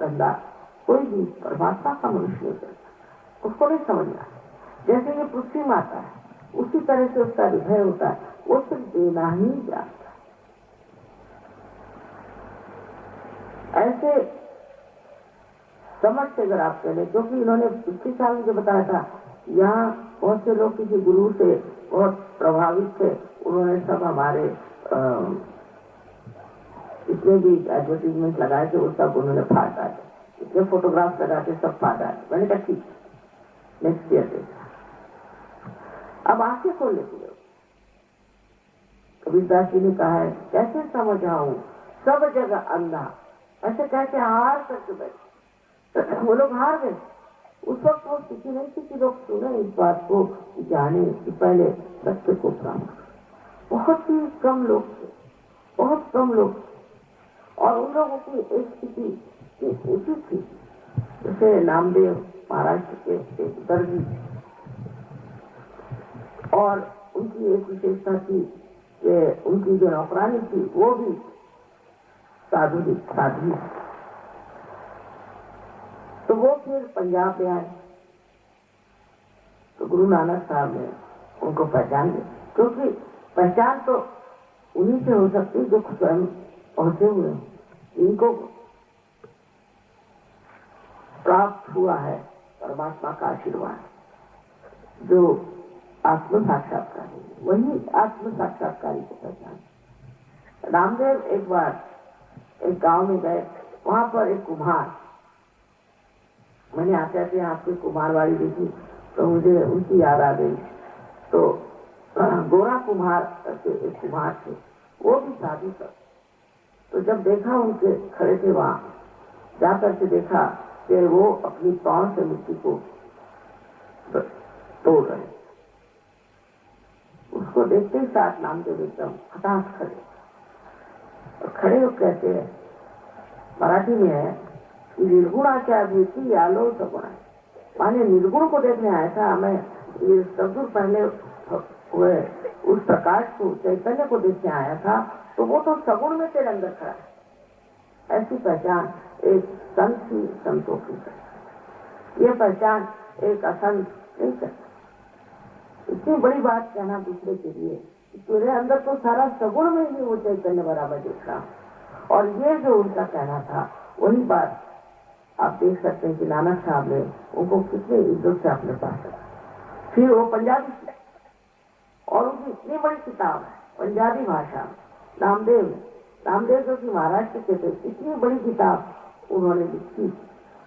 धंधा कोई भी परमात्मा का मनुष्य नहीं करता, उसको नहीं समझना। जैसे ये पृथ्वी माता है, उसी तरह से उसका हृदय होता है, वो सिर्फ देना ही जानता है। ऐसे समझ से अगर आप चले, क्योंकि इन्होंने पिछले साल मुझे बताया था, यहाँ बहुत से लोग किसी गुरु से बहुत प्रभावित थे, उन्होंने सब हमारे इतने भी एडवर्टीजमेंट लगाए थे वो सब उन्होंने फाड़ डाले, इतने फोटोग्राफ लगा के सब फाड़ डाले। मैंने कहा ठीक, नेक्स्ट ईयर देखा। अब आंखें खोल लेती है। कबीरदास जी ने कहा है, कैसे समझाऊं सब जगह अंधा, ऐसे कैसे हार करके बैठे। वो लोग हार गए। उस वक्त वो किसी नहीं थी कि लोग सुने इस बात को, जाने कि पहले सत्य को प्राप्त। बहुत ही कम लोग थे, बहुत कम लोग। और उन लोगों की एक स्थिति ऊंची थी, जैसे नामदेव महाराष्ट्र के एक दर्जी, और उनकी एक विशेषता थी कि उनकी जो नौकरानी थी वो भी साधु साध्वी। तो वो फिर पंजाब में आए, तो गुरु नानक साहब ने उनको पहचान लिया, क्योंकि पहचान तो उन्हीं से हो सकती जो स्वयं पहुंचे हुए हैं। इनको प्राप्त हुआ है परमात्मा का आशीर्वाद, जो आत्म साक्षात्कारी, वही आत्म साक्षात्कारी को पहचान। रामदेव एक बार एक गांव में गए, वहां पर एक कुम्हार, मैंने आते आते आपकी कुम्हारवाड़ी देखी तो मुझे उनकी याद आ गई। तो गोरा कुम्हार करके एक कुम्हार थे, वो भी साधु थे। तो जब देखा उनके खड़े थे वहां, जाकर के देखा कि वो अपनी पांव से मिट्टी को तोड़ रहे। उसको देखते ही साथ नामदेव एकदम हताश खड़े, और खड़े हो कहते हैं, मराठी में है, निर्गुणाच्या भीति आलो सगुणा। माने निर्गुण को देखने आया था मैं, ये सदगुरु पहले हुए उस प्रकाश को, चैतन्य को देखने आया था, तो वो तो सगुण में तेरे अंदर खड़ा है। ऐसी पहचान एक संत ही संतों की है, ये पहचान एक असंत नहीं करता। इतनी बड़ी बात कहना दूसरे के लिए, मेरे अंदर तो सारा सगुण में ही वो चैतन्य बराबर दिख रहा। और ये जो उनका कहना था, वही बात आप देख सकते हैं कि नानक साहब ने उनको कितने इज्जत से अपने पास रखा। फिर वो पंजाबी, और उनकी इतनी बड़ी किताब है पंजाबी भाषा, नामदेव जो कि महाराष्ट्र के थे, इतनी बड़ी किताब उन्होंने लिखी,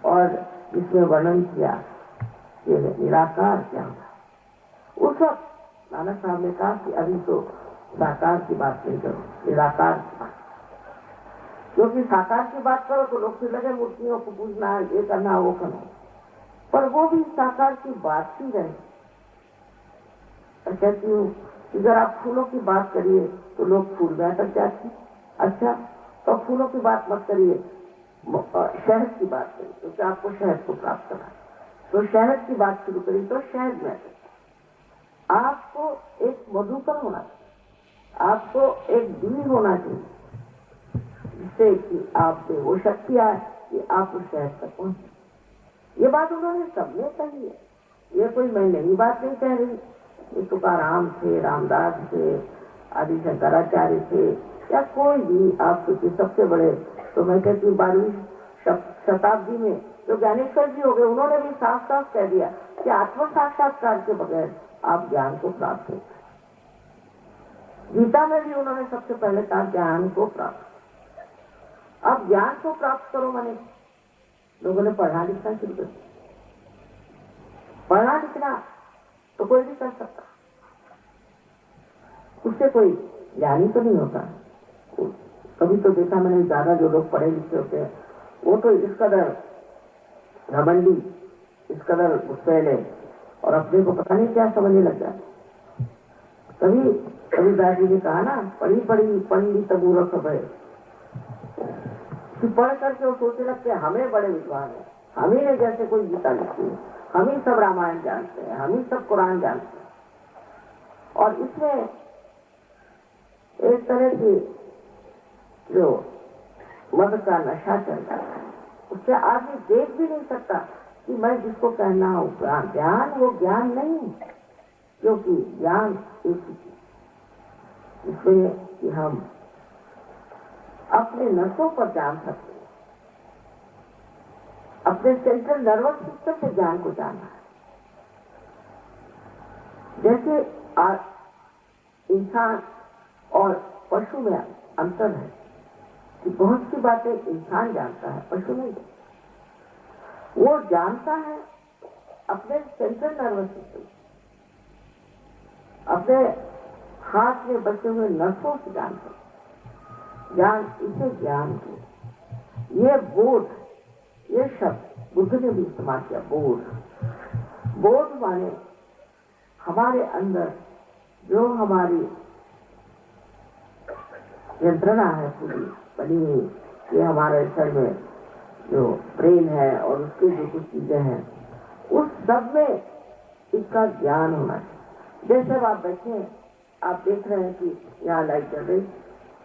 और जिसमें वर्णन किया कि निराकार क्या होगा। उस वक्त नानक साहब ने कहा कि अभी तो साकार की बात नहीं करो, निराकार की बात, क्योंकि साकार की बात करो तो लोग फिर लगे मूर्तियों को पूजना, ये करना वो करना। पर वो भी साकार की बात ही रहे। कहती हूँ अगर आप फूलों की बात करिए तो लोग फूल में अटक जाते हैं। अच्छा, तो फूलों की बात मत करिए, शहद की बात करिए, क्योंकि आपको शहद को प्राप्त करना है। तो शहद की बात शुरू करिए तो शहद में अटक। आपको एक मधुकर होना चाहिए, आपको एक बीज होना चाहिए, जिससे कि आपसे वो शक्ति आए कि आप उस शहद तक पहुंचे। ये बात उन्होंने सबने कही है, ये कोई मैं नई बात नहीं कह रही। ये तुकाराम थे, रामदास थे, आदि शंकराचार्य थे, या कोई भी आप सोचिए सबसे बड़े, तो मैं कहती हूँ 12वीं शताब्दी में जो ज्ञानेश्वर जी हो गए, उन्होंने भी साफ साफ कह दिया कि आत्म साक्षात्कार के बगैर आप ज्ञान को प्राप्त नहीं कर। गीता में भी उन्होंने सबसे पहले कहा ज्ञान को प्राप्त। अब ज्ञान को प्राप्त करो, मैंने लोगों ने पढ़ना लिखना शुरू कर दिया। पढ़ना लिखना तो कोई भी कर सकता, उससे कोई ज्ञानी तो नहीं होता। कभी तो देखा मैंने, ज्यादा जो लोग पढ़े लिखे होते हैं वो तो इस कदर घमंडी, इस कदर गुस्सैले, और अपने को पता नहीं क्या समझने लग जाते। कभी दादी ने कहा ना, पढ़ी पढ़ी पंडित मूर्ख भय, पढ़ करके वो सोचने लगते हैं हमें बड़े विद्वान है, हम ही ने जैसे कोई गीता लिखी है, हम ही सब रामायण जानते हैं, हम ही सब कुरान जानते हैं। और इसमें एक तरह की जो मद का नशा चल जाता है, उससे आदमी देख भी नहीं सकता कि मैं जिसको कहना हूं ज्ञान, वो ज्ञान नहीं, क्योंकि ज्ञान एक ही चीज, इसमें कि हम अपने नसों पर जान सकते हैं, अपने सेंट्रल नर्वस सिस्टम से ज्ञान को जानना है। जैसे इंसान और पशु में अंतर है कि बहुत सी बातें इंसान जानता है, पशु नहीं। वो जानता है अपने सेंट्रल नर्वस सिस्टम, अपने हाथ में बचे हुए नसों से जानता है। ज्ञान, इसे ज्ञान को, ये बोध, ये शब्द बुद्ध ने भी इस्तेमाल किया, बोध। बोध माने हमारे अंदर जो हमारी यंत्रणा है पूरी बनी हुई, ये हमारे शरीर में जो ब्रेन है और उसके जो कुछ चीजें हैं, उस सब में इसका ज्ञान होना चाहिए। जैसे अब आप बैठे, आप देख रहे हैं कि यहाँ लाइट चल रही,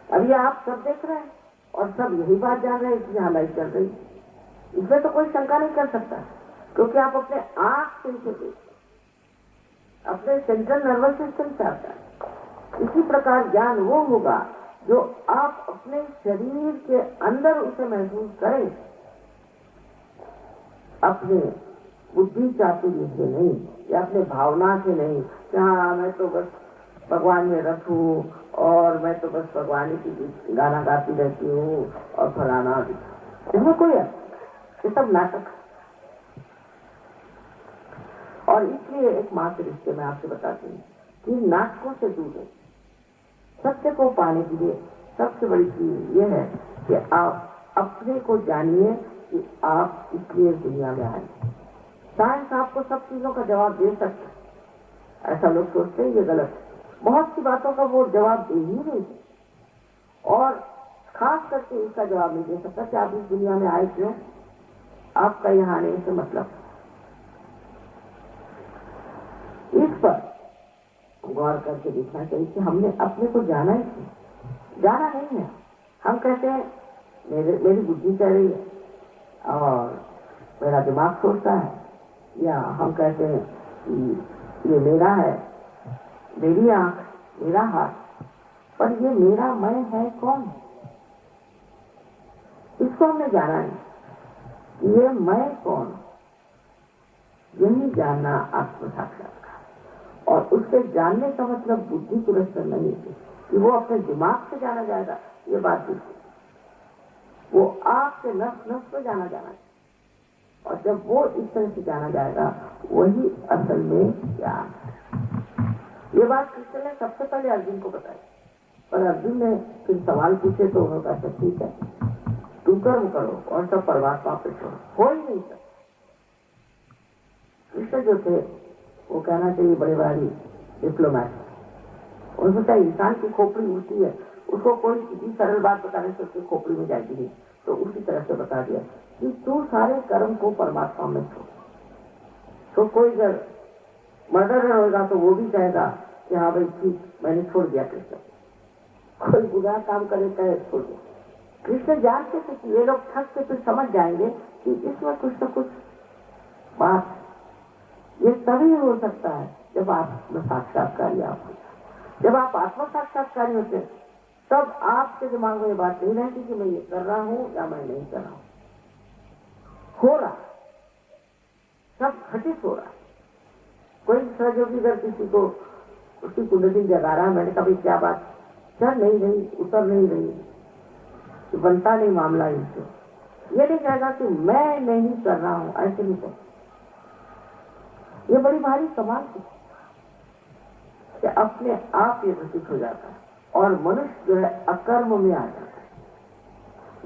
अभी आप सब देख रहे हैं और सब यही बात जान रहे हैं कि यहाँ लाइट चल रही। इसमें तो कोई शंका नहीं कर सकता, क्योंकि आप अपने आंख से इसे देखते, अपने सेंट्रल नर्वस सिस्टम से आता है। इसी प्रकार ज्ञान वो होगा जो आप अपने शरीर के अंदर उसे महसूस करें, अपने बुद्धि चातुर्य से नहीं, या अपने भावना से नहीं कि हाँ मैं तो बस भगवान में रत हूँ और मैं तो बस भगवान की गाना गाती रहती हूँ और फलाना। इसमें कोई है, ये सब नाटक। और इसलिए एक मात्र रिश्ते में आपसे बताती हूँ कि नाटकों से दूर है। सत्य को पाने के लिए सबसे बड़ी चीज ये है कि आप अपने को जानिए कि आप इसलिए दुनिया में आए। साइंस आपको सब चीजों का जवाब दे सकता है, ऐसा लोग सोचते हैं, ये गलत है। बहुत सी बातों का वो जवाब दे ही नहीं, और खास करके इसका जवाब नहीं दे सकता कि आप इस दुनिया में आए क्यों, आपका यहाँ आने से मतलब। इस पर गौर करके देखना चाहिए कि हमने अपने को जाना ही क्यों। जाना नहीं है। हम कहते हैं मेरी बुद्धि कह रही है और मेरा दिमाग सोचता है, या हम कहते हैं कि ये मेरा है, मेरी आंख, मेरा हाथ, पर ये मेरा मैं है कौन? इसको हमने जाना नहीं, ये मैं कौन, यही जानना आत्म साक्षात्कार। और उसके जानने का मतलब बुद्धि पुरस्कार नहीं है कि वो अपने दिमाग से जाना जाएगा, ये बात नहीं। वो आपके नस नस पे जाना है, और जब वो इस तरह से जाना जाएगा वही असल में ज्ञान है। ये बात कृष्ण ने सबसे पहले अर्जुन को बताई, पर अर्जुन ने फिर सवाल पूछे तो उन्होंने कहा ठीक है, तू कर्म करो और सब परमात्मा पे छोड़ो, हो ही नहीं सकता। कृष्ण जो थे वो कहना चाहिए बड़े भारी डिप्लोमैट। उन्होंने सोचा इंसान की खोपड़ी उल्टी है, उसको कोई किसी सरल बात बताने से उसकी खोपड़ी में जाएगी नहीं, तो उसी तरह से बता दिया कि तू सारे कर्म को परमात्मा में छोड़। तो कोई अगर मर्डर होगा तो वो भी कहेगा कि हाँ भाई ठीक, मैंने छोड़ दिया कृष्ण। कोई बुरा काम करे कहे छोड़ दिया। कृष्ण जानते थे कि ये लोग थक के फिर समझ जाएंगे कि इसमें कुछ न कुछ बात। ये तभी हो सकता है जब आत्म साक्षात्कारी आप हो। जब आप आत्म साक्षात्कारी होते हैं तब आपके दिमाग में ये बात नहीं रहती कि मैं ये कर रहा हूं या मैं नहीं कर रहा हूं। हो रहा, सब घटित हो रहा। कोई सहयोगी अगर किसी को उसकी कुंडली जगा रहा है, मैंने कहा भाई क्या बात, चल नहीं रही, उतर नहीं रही, तो बनता नहीं मामला इनसे। ये नहीं कहेगा कि मैं नहीं कर रहा हूं, ऐसे नहीं कर। ये बड़ी भारी कमाल थी कि अपने आप ये घटित हो जाता है और मनुष्य जो है अकर्म में आ जाता है।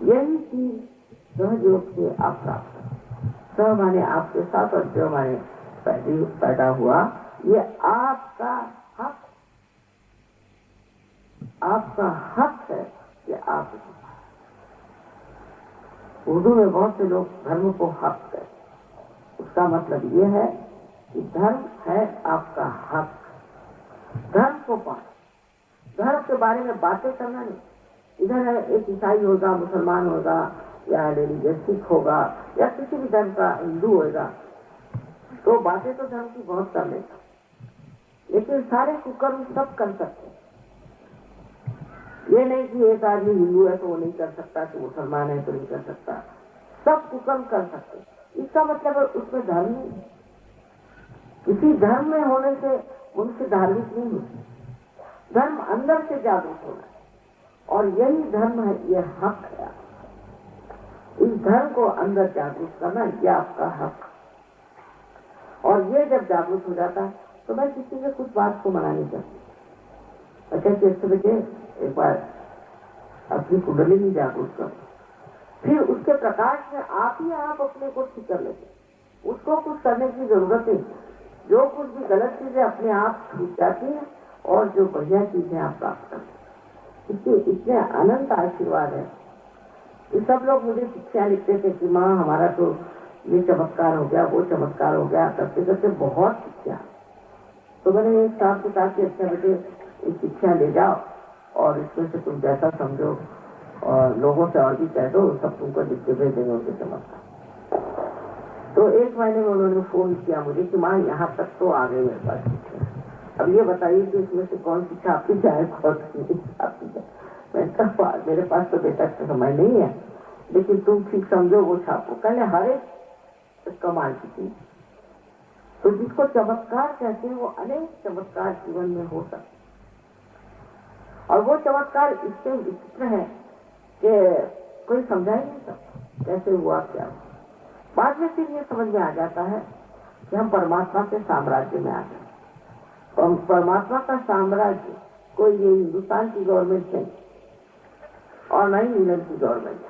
यही चीज सहयोग से आप प्राप्त करें। सह माने आपके साथ और जो माने पैदा हुआ, ये आपका हक, आपका हक है कि आप। उर्दू में बहुत से लोग धर्म को हक कहते, उसका मतलब ये है कि धर्म है आपका हक। धर्म को पाना, धर्म के बारे में बातें करना नहीं। इधर है एक ईसाई होगा, मुसलमान होगा, या ले लीजिए सिख होगा या किसी भी धर्म का हिंदू होगा, तो बातें तो धर्म की बहुत कर लेता, लेकिन सारे कुकर्म सब कर सकते। ये नहीं कि एक आदमी हिंदू है तो वो नहीं कर सकता, कि मुसलमान है तो नहीं कर सकता, सब कुकर्म कर सकते। इसका मतलब है उसमें धर्म नहीं है। किसी धर्म में होने से उनसे धार्मिक नहीं होती। धर्म अंदर से जागरूक होना है, और यही धर्म है, ये हक है। इस धर्म को अंदर जागरूक करना ये आपका हक। और ये जब जागरूक हो जाता है तो मैं किसी से कुछ बात को मना नहीं करती। अच्छा कैसे बेटे एक बार अपनी कुंडली में जागरूक करो, फिर उसके प्रकाश में आप ही आप अपने को ठीक कर लेते। उसको कुछ करने की जरूरत है। जो कुछ भी गलत चीजें अपने आप छूट जाती है और जो बढ़िया चीजें आप प्राप्त करते। इसके इतने अनंत आशीर्वाद है। ये सब लोग मुझे शिक्षा लिखते थे कि माँ हमारा तो ये चमत्कार हो गया, वो चमत्कार हो गया, करते करते बहुत शिक्षा। तो मैंने एक साथ कहा कि अच्छा बेटे ये शिक्षा ले जाओ और इसमें से तुम जैसा समझो और लोगों से और भी कह दो, सब तुमको लिख के भेज देंगे उनके चमत्कार। तो एक महीने में उन्होंने फोन किया मुझे कि माँ यहाँ तक तो आ गए मेरे पास शिक्षा, अब ये बताइए कि इसमें से कौन शिक्षा आपकी जाए, कौन आपकी जाए। मैंने कहा मेरे पास तो बेटा समय नहीं है, लेकिन तुम ठीक समझो वो छापो। कहले हर एक कमाल की चीज। तो जिसको चमत्कार कहते हैं वो अनेक चमत्कार जीवन में हो सकते, और वो चमत्कार इससे विचित्र है कि कोई समझा ही नहीं सकता कैसे हुआ क्या। बाद में फिर ये समझ में आ जाता है कि हम परमात्मा के साम्राज्य में आ गए। और परमात्मा का साम्राज्य कोई ये हिंदुस्तान की गवर्नमेंट नहीं और न ही इंग्लैंड की गवर्नमेंट।